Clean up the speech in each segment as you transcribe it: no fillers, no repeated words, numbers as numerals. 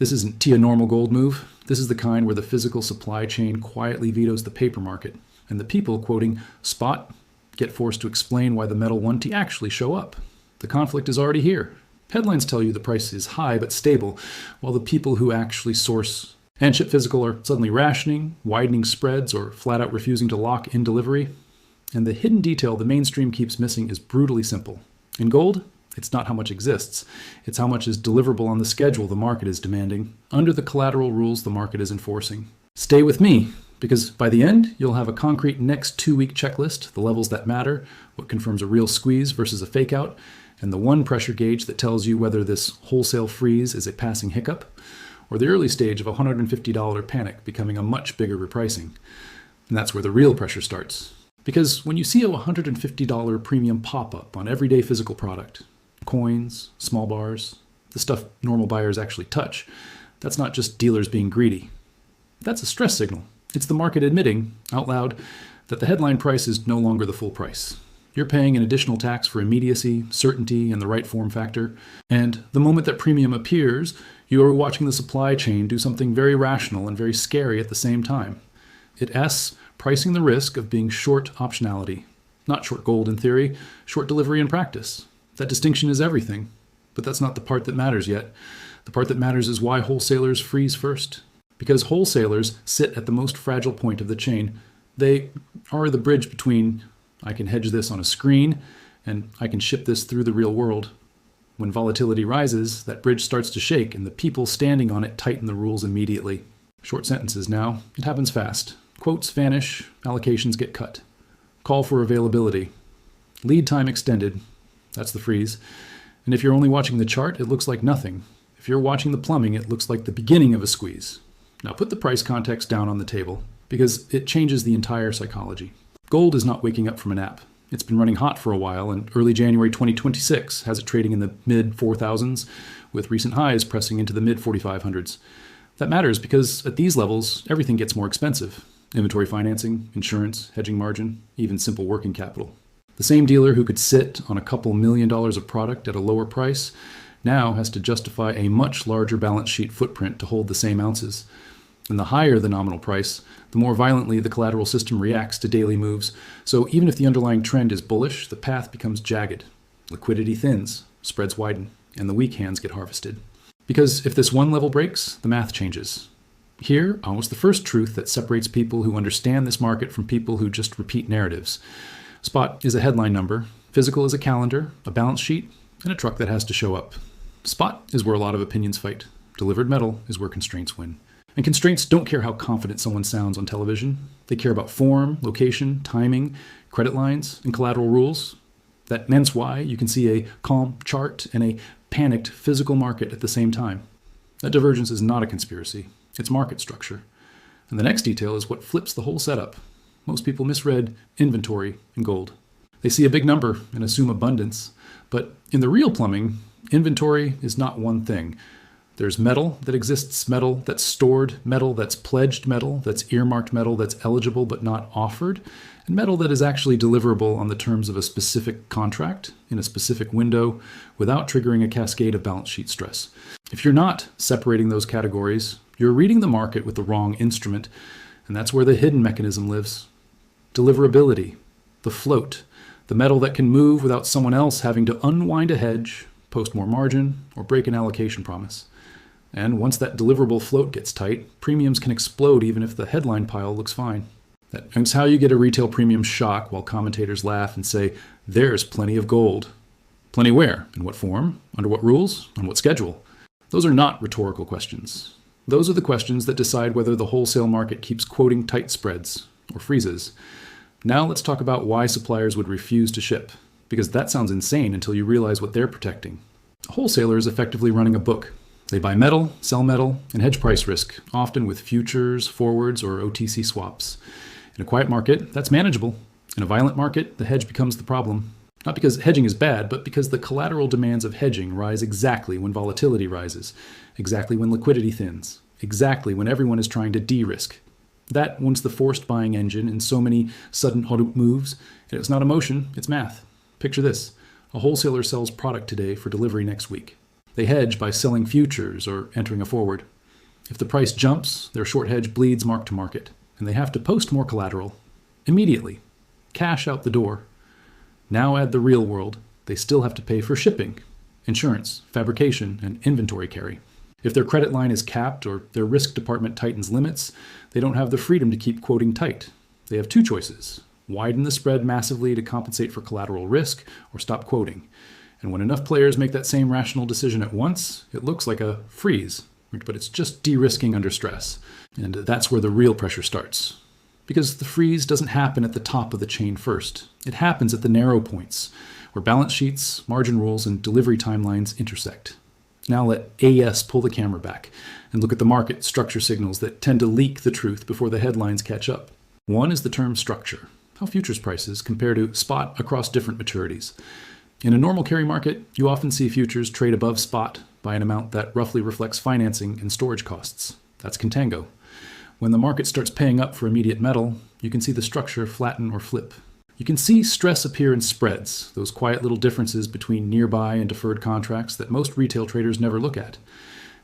This isn't a normal gold move. This is the kind where the physical supply chain quietly vetoes the paper market, and the people quoting spot get forced to explain why the metal won't actually show up. The conflict is already here. Headlines tell you the price is high but stable, while the people who actually source and ship physical are suddenly rationing, widening spreads, or flat out refusing to lock in delivery. And the hidden detail the mainstream keeps missing is brutally simple. In gold, it's not how much exists. It's how much is deliverable on the schedule the market is demanding, under the collateral rules the market is enforcing. Stay with me, because by the end, you'll have a concrete next 2-week checklist, the levels that matter, what confirms a real squeeze versus a fake out, and the one pressure gauge that tells you whether this wholesale freeze is a passing hiccup, or the early stage of a $150 panic becoming a much bigger repricing. And that's where the real pressure starts. Because when you see a $150 premium pop up on everyday physical product, coins, small bars, the stuff normal buyers actually touch, that's not just dealers being greedy. That's a stress signal. It's the market admitting, out loud, that the headline price is no longer the full price. You're paying an additional tax for immediacy, certainty, and the right form factor. And the moment that premium appears, you are watching the supply chain do something very rational and very scary at the same time. It asks pricing the risk of being short optionality. Not short gold in theory, short delivery in practice. That distinction is everything, but that's not the part that matters yet. The part that matters is why wholesalers freeze first. Because wholesalers sit at the most fragile point of the chain. They are the bridge between I can hedge this on a screen and I can ship this through the real world. When volatility rises, that bridge starts to shake and the people standing on it tighten the rules immediately. Short sentences now. It happens fast. Quotes vanish, allocations get cut. Call for availability. Lead time extended. That's the freeze. And if you're only watching the chart, it looks like nothing. If you're watching the plumbing, it looks like the beginning of a squeeze. Now put the price context down on the table, because it changes the entire psychology. Gold is not waking up from a nap. It's been running hot for a while, and early January 2026 has it trading in the mid-4,000s, with recent highs pressing into the mid-4,500s. That matters because at these levels, everything gets more expensive. Inventory financing, insurance, hedging margin, even simple working capital. The same dealer who could sit on a couple $1 million of product at a lower price now has to justify a much larger balance sheet footprint to hold the same ounces. And the higher the nominal price, the more violently the collateral system reacts to daily moves. So even if the underlying trend is bullish, the path becomes jagged. Liquidity thins, spreads widen, and the weak hands get harvested. Because if this one level breaks, the math changes. Here, almost the first truth that separates people who understand this market from people who just repeat narratives. Spot is a headline number, physical is a calendar, a balance sheet, and a truck that has to show up. Spot is where a lot of opinions fight. Delivered metal is where constraints win. And constraints don't care how confident someone sounds on television. They care about form, location, timing, credit lines, and collateral rules. That's why you can see a calm chart and a panicked physical market at the same time. That divergence is not a conspiracy. It's market structure. And the next detail is what flips the whole setup. Most people misread inventory in gold. They see a big number and assume abundance. But in the real plumbing, inventory is not one thing. There's metal that exists, metal that's stored, metal that's pledged, metal that's earmarked, metal that's eligible but not offered, and metal that is actually deliverable on the terms of a specific contract in a specific window without triggering a cascade of balance sheet stress. If you're not separating those categories, you're reading the market with the wrong instrument, and that's where the hidden mechanism lives. Deliverability, the float, the metal that can move without someone else having to unwind a hedge, post more margin, or break an allocation promise. And once that deliverable float gets tight, premiums can explode even if the headline pile looks fine. That's how you get a retail premium shock while commentators laugh and say, there's plenty of gold. Plenty where? In what form? Under what rules? On what schedule? Those are not rhetorical questions. Those are the questions that decide whether the wholesale market keeps quoting tight spreads or freezes. Now let's talk about why suppliers would refuse to ship, because that sounds insane until you realize what they're protecting. A wholesaler is effectively running a book. They buy metal, sell metal, and hedge price risk, often with futures, forwards, or OTC swaps. In a quiet market, that's manageable. In a violent market, the hedge becomes the problem. Not because hedging is bad, but because the collateral demands of hedging rise exactly when volatility rises, exactly when liquidity thins, exactly when everyone is trying to de-risk. That one's the forced buying engine in so many sudden moves, and it's not emotion, it's math. Picture this. A wholesaler sells product today for delivery next week. They hedge by selling futures or entering a forward. If the price jumps, their short hedge bleeds mark to market, and they have to post more collateral immediately. Cash out the door. Now add the real world. They still have to pay for shipping, insurance, fabrication, and inventory carry. If their credit line is capped or their risk department tightens limits, they don't have the freedom to keep quoting tight. They have two choices: widen the spread massively to compensate for collateral risk, or stop quoting. And when enough players make that same rational decision at once, it looks like a freeze, but it's just de-risking under stress. And that's where the real pressure starts. Because the freeze doesn't happen at the top of the chain first. It happens at the narrow points, where balance sheets, margin rules, and delivery timelines intersect. Now let AS pull the camera back and look at the market structure signals that tend to leak the truth before the headlines catch up. One is the term structure, how futures prices compare to spot across different maturities. In a normal carry market, you often see futures trade above spot by an amount that roughly reflects financing and storage costs. That's contango. When the market starts paying up for immediate metal, you can see the structure flatten or flip. You can see stress appear in spreads, those quiet little differences between nearby and deferred contracts that most retail traders never look at.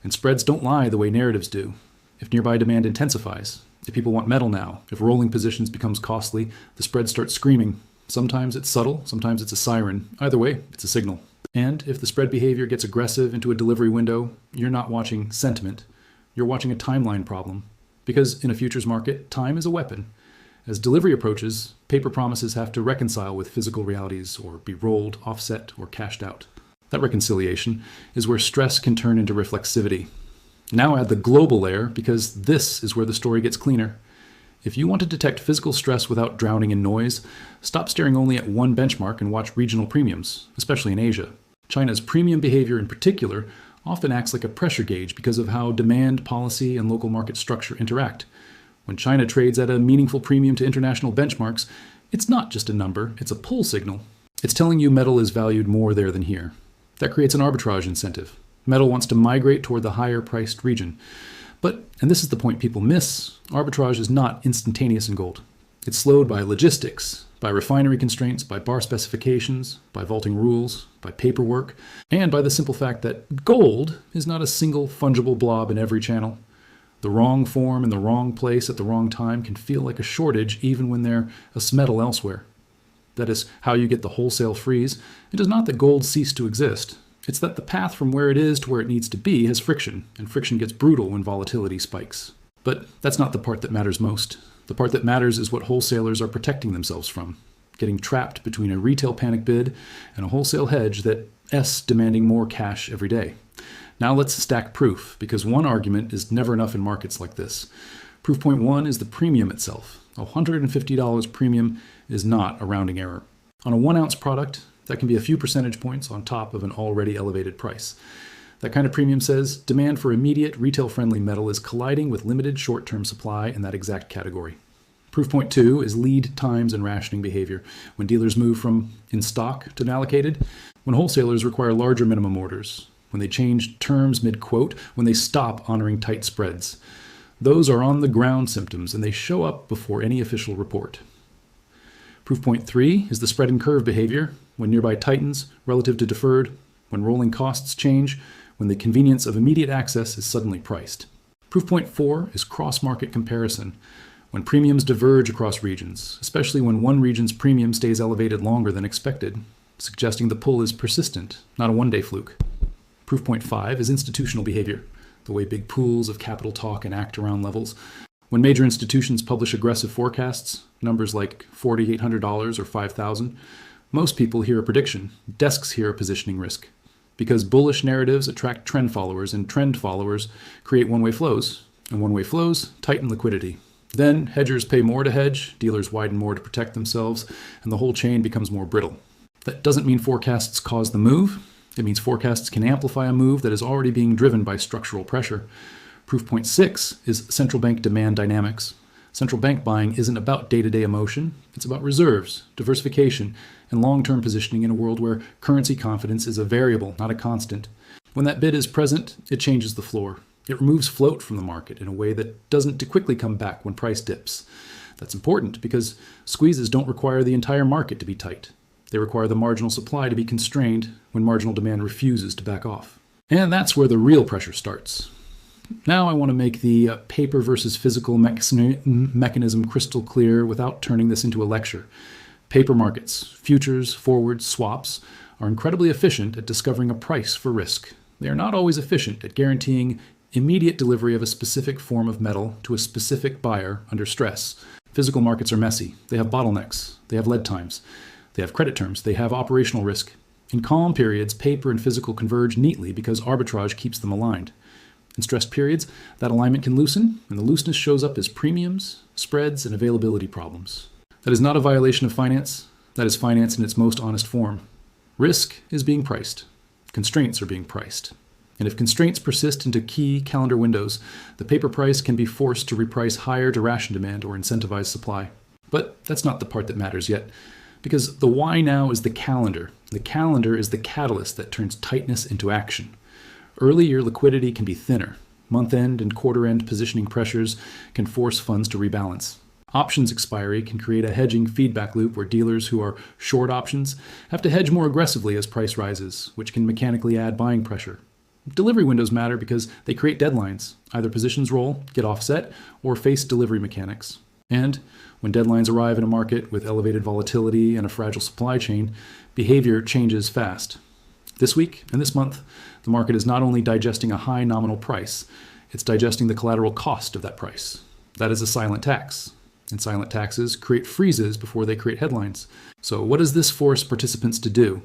And spreads don't lie the way narratives do. If nearby demand intensifies, if people want metal now, if rolling positions becomes costly, the spread starts screaming. Sometimes it's subtle, sometimes it's a siren. Either way, it's a signal. And if the spread behavior gets aggressive into a delivery window, you're not watching sentiment, you're watching a timeline problem. Because in a futures market, time is a weapon. As delivery approaches, paper promises have to reconcile with physical realities or be rolled, offset, or cashed out. That reconciliation is where stress can turn into reflexivity. Now add the global layer, because this is where the story gets cleaner. If you want to detect physical stress without drowning in noise, stop staring only at one benchmark and watch regional premiums, especially in Asia. China's premium behavior in particular often acts like a pressure gauge because of how demand, policy, and local market structure interact. When China trades at a meaningful premium to international benchmarks, it's not just a number, it's a pull signal. It's telling you metal is valued more there than here. That creates an arbitrage incentive. Metal wants to migrate toward the higher priced region. But, and this is the point people miss, arbitrage is not instantaneous in gold. It's slowed by logistics, by refinery constraints, by bar specifications, by vaulting rules, by paperwork, and by the simple fact that gold is not a single fungible blob in every channel. The wrong form in the wrong place at the wrong time can feel like a shortage even when they're a smetal elsewhere. That is how you get the wholesale freeze. It is not that gold ceased to exist. It's that the path from where it is to where it needs to be has friction, and friction gets brutal when volatility spikes. But that's not the part that matters most. The part that matters is what wholesalers are protecting themselves from, getting trapped between a retail panic bid and a wholesale hedge that S demanding more cash every day. Now let's stack proof, because one argument is never enough in markets like this. Proof point one is the premium itself. A $150 premium is not a rounding error. On a 1 ounce product, that can be a few percentage points on top of an already elevated price. That kind of premium says demand for immediate retail-friendly metal is colliding with limited short-term supply in that exact category. Proof point two is lead times and rationing behavior. When dealers move from in stock to allocated, when wholesalers require larger minimum orders, when they change terms mid-quote, when they stop honoring tight spreads. Those are on-the-ground symptoms, and they show up before any official report. Proof point three is the spread and curve behavior, when nearby tightens relative to deferred, when rolling costs change, when the convenience of immediate access is suddenly priced. Proof point four is cross-market comparison, when premiums diverge across regions, especially when one region's premium stays elevated longer than expected, suggesting the pull is persistent, not a one-day fluke. Proof point five is institutional behavior, the way big pools of capital talk and act around levels. When major institutions publish aggressive forecasts, numbers like $4,800 or $5,000, most people hear a prediction, desks hear a positioning risk. Because bullish narratives attract trend followers, and trend followers create one-way flows, and one-way flows tighten liquidity. Then hedgers pay more to hedge, dealers widen more to protect themselves, and the whole chain becomes more brittle. That doesn't mean forecasts cause the move. It means forecasts can amplify a move that is already being driven by structural pressure. Proof point six is central bank demand dynamics. Central bank buying isn't about day-to-day emotion. It's about reserves, diversification, and long-term positioning in a world where currency confidence is a variable, not a constant. When that bid is present, it changes the floor. It removes float from the market in a way that doesn't quickly come back when price dips. That's important because squeezes don't require the entire market to be tight. They require the marginal supply to be constrained when marginal demand refuses to back off. And that's where the real pressure starts. Now I want to make the paper versus physical mechanism crystal clear without turning this into a lecture. Paper markets, futures, forwards, swaps, are incredibly efficient at discovering a price for risk. They are not always efficient at guaranteeing immediate delivery of a specific form of metal to a specific buyer under stress. Physical markets are messy. They have bottlenecks. They have lead times. They have credit terms. They have operational risk. In calm periods, paper and physical converge neatly because arbitrage keeps them aligned. In stressed periods, that alignment can loosen, and the looseness shows up as premiums, spreads, and availability problems. That is not a violation of finance. That is finance in its most honest form. Risk is being priced. Constraints are being priced. And if constraints persist into key calendar windows, the paper price can be forced to reprice higher to ration demand or incentivize supply. But that's not the part that matters yet, because the why now is the calendar. The calendar is the catalyst that turns tightness into action. Early year liquidity can be thinner. Month-end and quarter-end positioning pressures can force funds to rebalance. Options expiry can create a hedging feedback loop where dealers who are short options have to hedge more aggressively as price rises, which can mechanically add buying pressure. Delivery windows matter because they create deadlines. Either positions roll, get offset, or face delivery mechanics. And when deadlines arrive in a market with elevated volatility and a fragile supply chain, behavior changes fast. This week and this month, the market is not only digesting a high nominal price, it's digesting the collateral cost of that price. That is a silent tax. And silent taxes create freezes before they create headlines. So what does this force participants to do?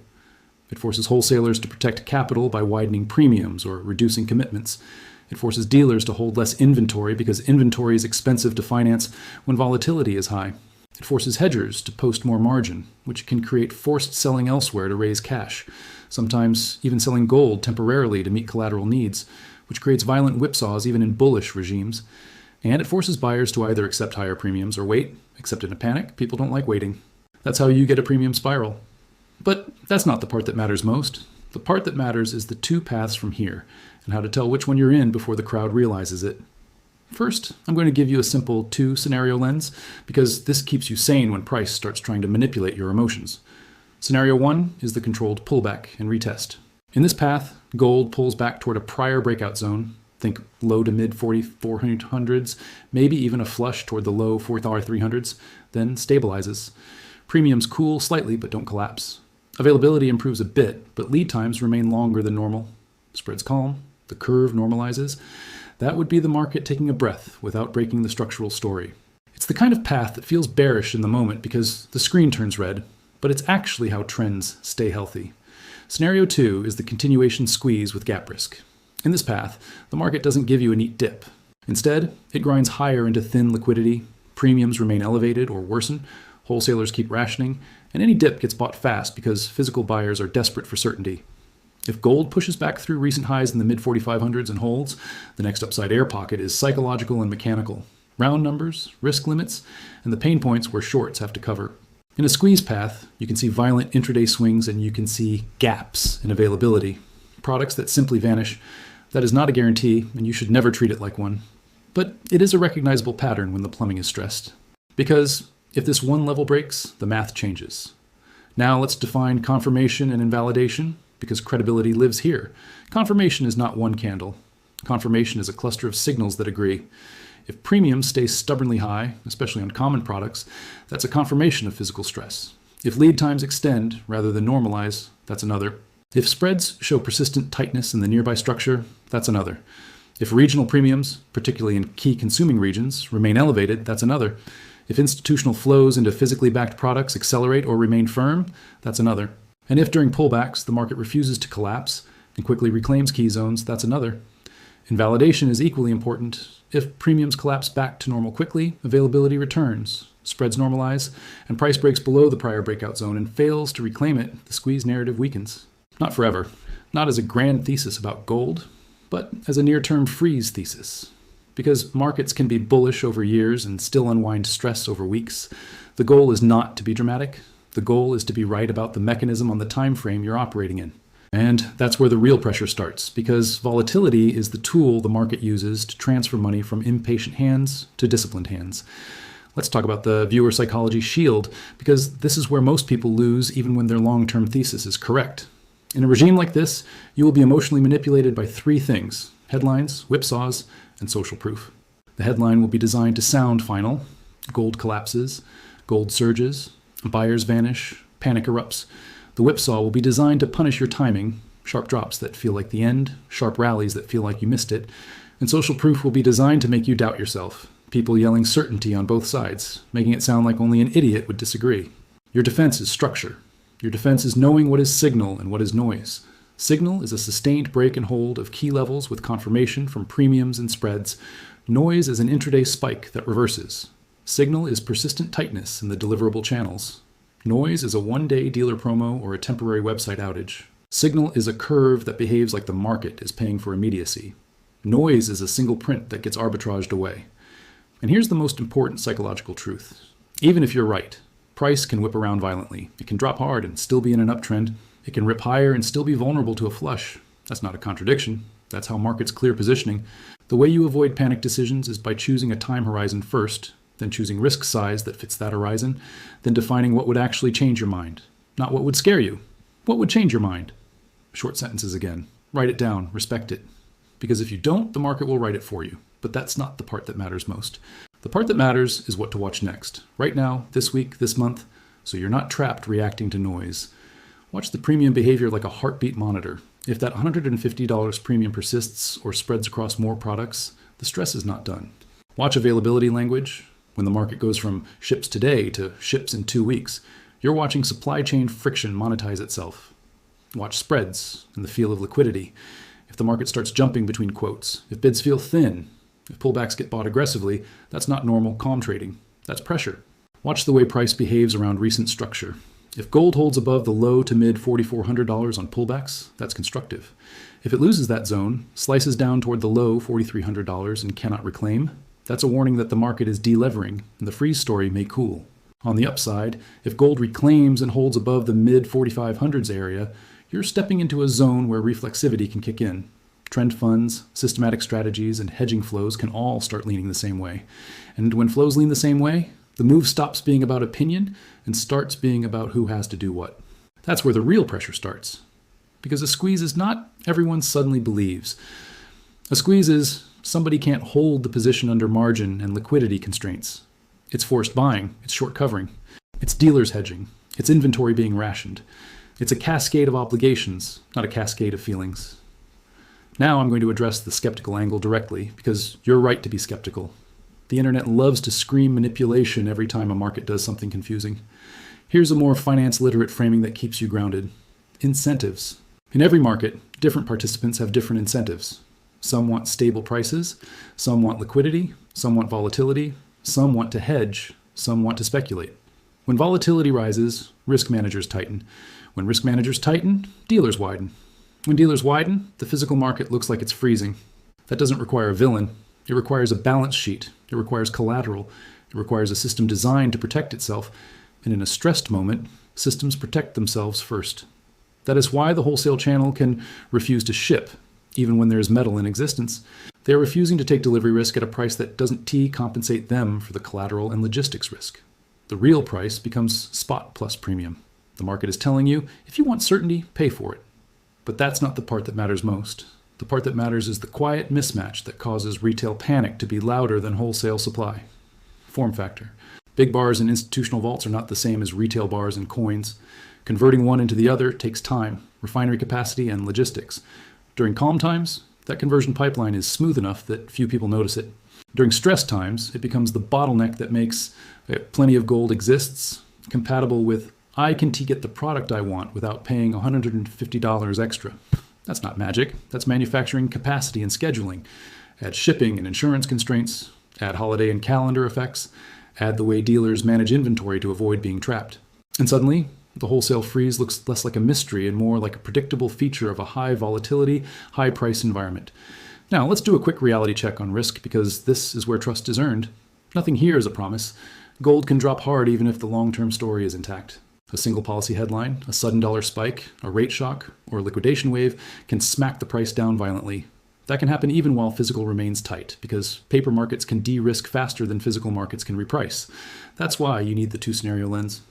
It forces wholesalers to protect capital by widening premiums or reducing commitments. It forces dealers to hold less inventory because inventory is expensive to finance when volatility is high. It forces hedgers to post more margin, which can create forced selling elsewhere to raise cash, sometimes even selling gold temporarily to meet collateral needs, which creates violent whipsaws even in bullish regimes. And it forces buyers to either accept higher premiums or wait, except in a panic. People don't like waiting. That's how you get a premium spiral. But that's not the part that matters most. The part that matters is the two paths from here, and how to tell which one you're in before the crowd realizes it. First, I'm going to give you a simple two-scenario lens, because this keeps you sane when price starts trying to manipulate your emotions. Scenario 1 is the controlled pullback and retest. In this path, gold pulls back toward a prior breakout zone, think low to mid 4,400s, maybe even a flush toward the low 4,300s, then stabilizes. Premiums cool slightly but don't collapse. Availability improves a bit, but lead times remain longer than normal. Spreads calm, the curve normalizes. That would be the market taking a breath without breaking the structural story. It's the kind of path that feels bearish in the moment because the screen turns red, but it's actually how trends stay healthy. Scenario 2 is the continuation squeeze with gap risk. In this path, the market doesn't give you a neat dip. Instead, it grinds higher into thin liquidity, premiums remain elevated or worsen, wholesalers keep rationing, and any dip gets bought fast because physical buyers are desperate for certainty. If gold pushes back through recent highs in the mid-4,500s and holds, the next upside air pocket is psychological and mechanical. Round numbers, risk limits, and the pain points where shorts have to cover. In a squeeze path, you can see violent intraday swings and you can see gaps in availability. Products that simply vanish. That is not a guarantee, and you should never treat it like one. But it is a recognizable pattern when the plumbing is stressed. Because if this one level breaks, the math changes. Now let's define confirmation and invalidation, because credibility lives here. Confirmation is not one candle. Confirmation is a cluster of signals that agree. If premiums stay stubbornly high, especially on common products, that's a confirmation of physical stress. If lead times extend rather than normalize, that's another. If spreads show persistent tightness in the nearby structure, that's another. If regional premiums, particularly in key consuming regions, remain elevated, that's another. If institutional flows into physically backed products accelerate or remain firm, that's another. And if during pullbacks the market refuses to collapse and quickly reclaims key zones, that's another. Invalidation is equally important. If premiums collapse back to normal quickly, availability returns, spreads normalize, and price breaks below the prior breakout zone and fails to reclaim it, the squeeze narrative weakens. Not forever, not as a grand thesis about gold, but as a near-term freeze thesis. Because markets can be bullish over years and still unwind stress over weeks, the goal is not to be dramatic. The goal is to be right about the mechanism on the time frame you're operating in. And that's where the real pressure starts, because volatility is the tool the market uses to transfer money from impatient hands to disciplined hands. Let's talk about the viewer psychology shield, because this is where most people lose even when their long-term thesis is correct. In a regime like this, you will be emotionally manipulated by three things: headlines, whipsaws, and social proof. The headline will be designed to sound final. Gold collapses, gold surges, buyers vanish, panic erupts. The whipsaw will be designed to punish your timing, sharp drops that feel like the end, sharp rallies that feel like you missed it. And social proof will be designed to make you doubt yourself, people yelling certainty on both sides, making it sound like only an idiot would disagree. Your defense is structure. Your defense is knowing what is signal and what is noise. Signal is a sustained break and hold of key levels with confirmation from premiums and spreads. Noise is an intraday spike that reverses. Signal is persistent tightness in the deliverable channels. Noise is a one-day dealer promo or a temporary website outage. Signal is a curve that behaves like the market is paying for immediacy. Noise is a single print that gets arbitraged away. And here's the most important psychological truth. Even if you're right, price can whip around violently. It can drop hard and still be in an uptrend. It can rip higher and still be vulnerable to a flush. That's not a contradiction. That's how markets clear positioning. The way you avoid panic decisions is by choosing a time horizon first, then choosing risk size that fits that horizon, then defining what would actually change your mind. Not what would scare you. What would change your mind? Short sentences again. Write it down. Respect it. Because if you don't, the market will write it for you. But that's not the part that matters most. The part that matters is what to watch next. Right now, this week, this month, so you're not trapped reacting to noise. Watch the premium behavior like a heartbeat monitor. If that $150 premium persists or spreads across more products, the stress is not done. Watch availability language. When the market goes from ships today to ships in 2 weeks, you're watching supply chain friction monetize itself. Watch spreads and the feel of liquidity. If the market starts jumping between quotes, if bids feel thin, if pullbacks get bought aggressively, that's not normal calm trading. That's pressure. Watch the way price behaves around recent structure. If gold holds above the low to mid $4,400 on pullbacks, that's constructive. If it loses that zone, slices down toward the low $4,300 and cannot reclaim, that's a warning that the market is delevering and the freeze story may cool. On the upside, if gold reclaims and holds above the mid 4500s area, you're stepping into a zone where reflexivity can kick in. Trend funds, systematic strategies, and hedging flows can all start leaning the same way. And when flows lean the same way, the move stops being about opinion and starts being about who has to do what. That's where the real pressure starts. Because a squeeze is not everyone suddenly believes. A squeeze is somebody can't hold the position under margin and liquidity constraints. It's forced buying, it's short covering, it's dealers hedging, it's inventory being rationed. It's a cascade of obligations, not a cascade of feelings. Now I'm going to address the skeptical angle directly, because you're right to be skeptical. The internet loves to scream manipulation every time a market does something confusing. Here's a more finance-literate framing that keeps you grounded. Incentives. In every market, different participants have different incentives. Some want stable prices, some want liquidity, some want volatility, some want to hedge, some want to speculate. When volatility rises, risk managers tighten. When risk managers tighten, dealers widen. When dealers widen, the physical market looks like it's freezing. That doesn't require a villain. It requires a balance sheet. It requires collateral. It requires a system designed to protect itself. And in a stressed moment, systems protect themselves first. That is why the wholesale channel can refuse to ship, even when there is metal in existence. They are refusing to take delivery risk at a price that doesn't compensate them for the collateral and logistics risk. The real price becomes spot plus premium. The market is telling you, if you want certainty, pay for it. But that's not the part that matters most. The part that matters is the quiet mismatch that causes retail panic to be louder than wholesale supply. Form factor. Big bars and institutional vaults are not the same as retail bars and coins. Converting one into the other takes time, refinery capacity, and logistics. During calm times, that conversion pipeline is smooth enough that few people notice it. During stress times, it becomes the bottleneck that makes plenty of gold exists, compatible with I can get the product I want without paying $150 extra. That's not magic. That's manufacturing capacity and scheduling. Add shipping and insurance constraints. Add holiday and calendar effects. Add the way dealers manage inventory to avoid being trapped. And suddenly, the wholesale freeze looks less like a mystery and more like a predictable feature of a high volatility, high price environment. Now, let's do a quick reality check on risk, because this is where trust is earned. Nothing here is a promise. Gold can drop hard even if the long-term story is intact. A single policy headline, a sudden dollar spike, a rate shock, or a liquidation wave can smack the price down violently. That can happen even while physical remains tight, because paper markets can de-risk faster than physical markets can reprice. That's why you need the two-scenario lens.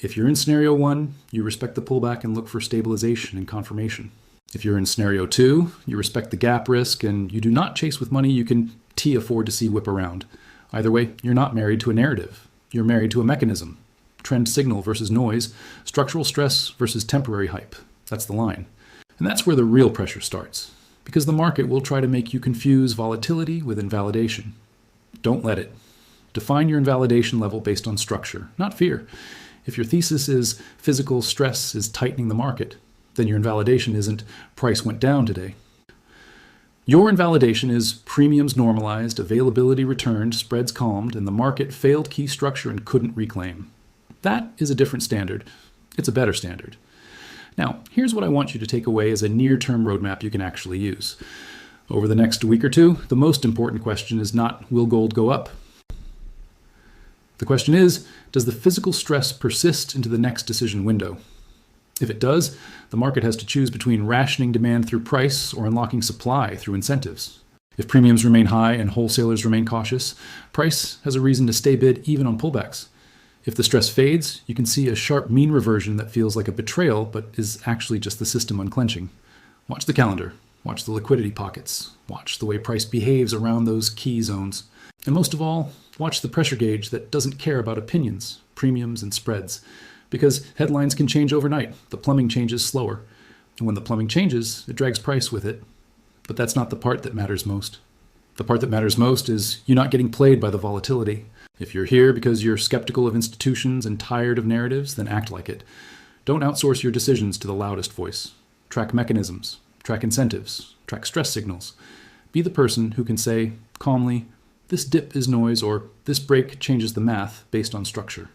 If you're in scenario 1, you respect the pullback and look for stabilization and confirmation. If you're in scenario 2, you respect the gap risk and you do not chase with money you can afford to see whip around. Either way, you're not married to a narrative. You're married to a mechanism. Trend signal versus noise, structural stress versus temporary hype. That's the line. And that's where the real pressure starts, because the market will try to make you confuse volatility with invalidation. Don't let it. Define your invalidation level based on structure, not fear. If your thesis is physical stress is tightening the market, then your invalidation isn't price went down today. Your invalidation is premiums normalized, availability returned, spreads calmed, and the market failed key structure and couldn't reclaim. That is a different standard. It's a better standard. Now, here's what I want you to take away as a near-term roadmap you can actually use. Over the next week or two, the most important question is not, will gold go up? The question is, does the physical stress persist into the next decision window? If it does, the market has to choose between rationing demand through price or unlocking supply through incentives. If premiums remain high and wholesalers remain cautious, price has a reason to stay bid even on pullbacks. If the stress fades, you can see a sharp mean reversion that feels like a betrayal but is actually just the system unclenching. Watch the calendar. Watch the liquidity pockets. Watch the way price behaves around those key zones. And most of all, watch the pressure gauge that doesn't care about opinions, premiums, and spreads. Because headlines can change overnight. The plumbing changes slower. And when the plumbing changes, it drags price with it. But that's not the part that matters most. The part that matters most is you not getting played by the volatility. If you're here because you're skeptical of institutions and tired of narratives, then act like it. Don't outsource your decisions to the loudest voice. Track mechanisms, track incentives, track stress signals. Be the person who can say, calmly, this dip is noise, or this break changes the math based on structure.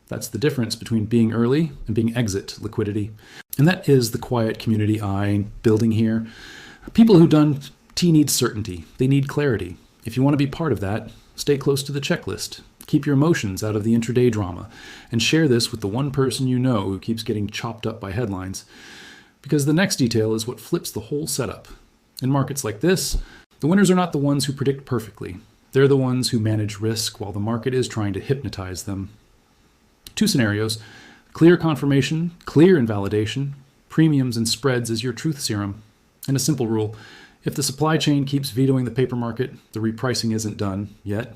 That's the difference between being early and being exit liquidity. And that is the quiet community I building here. People who done T need certainty. They need clarity. If you want to be part of that, stay close to the checklist. Keep your emotions out of the intraday drama. And share this with the one person you know who keeps getting chopped up by headlines. Because the next detail is what flips the whole setup. In markets like this, the winners are not the ones who predict perfectly. They're the ones who manage risk while the market is trying to hypnotize them. Two scenarios: clear confirmation, clear invalidation, premiums and spreads as your truth serum. And a simple rule: if the supply chain keeps vetoing the paper market, the repricing isn't done yet.